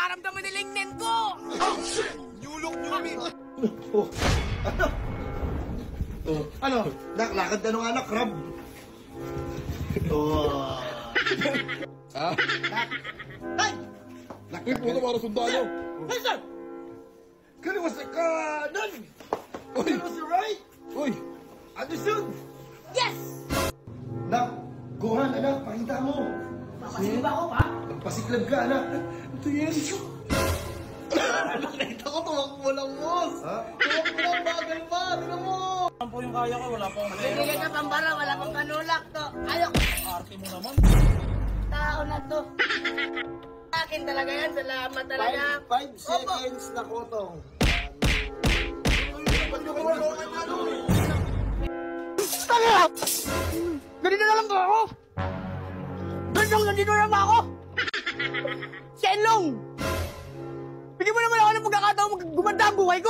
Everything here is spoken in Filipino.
nararamdaman nila yung nen ko! Yulok nyo rin! Oh, ano? Oh, ano? Lakad ka nung anak, crab. Oh. Ha? Ay! Uy, puto para sundalo! Ay, sir! Kano sa kanan? Uy! Kano sa right? Uy! Understood? Yes! Nak, Gohan, anak, pakita mo. Papasin ba ako, pa? Magpasiklab ka, anak. Ito yan! Nakita ko, tumakbo lang, boss! Ha? Tumakbo lang, bagal pa! Tignan mo! Ano po yung kaya ko? Wala pong pera. Bibigyan ka pambara, wala pang kanulak to. Ayok, Arte mo naman. tao na to. Akin talaga yan, salamat talaga. 5 seconds na kotong. Tanga! Ganito na lang ba ako? Ganito na lang ba ako? Si Enlong! Bigyan mo naman ako ng pagkakataon gumanda ang buhay ko!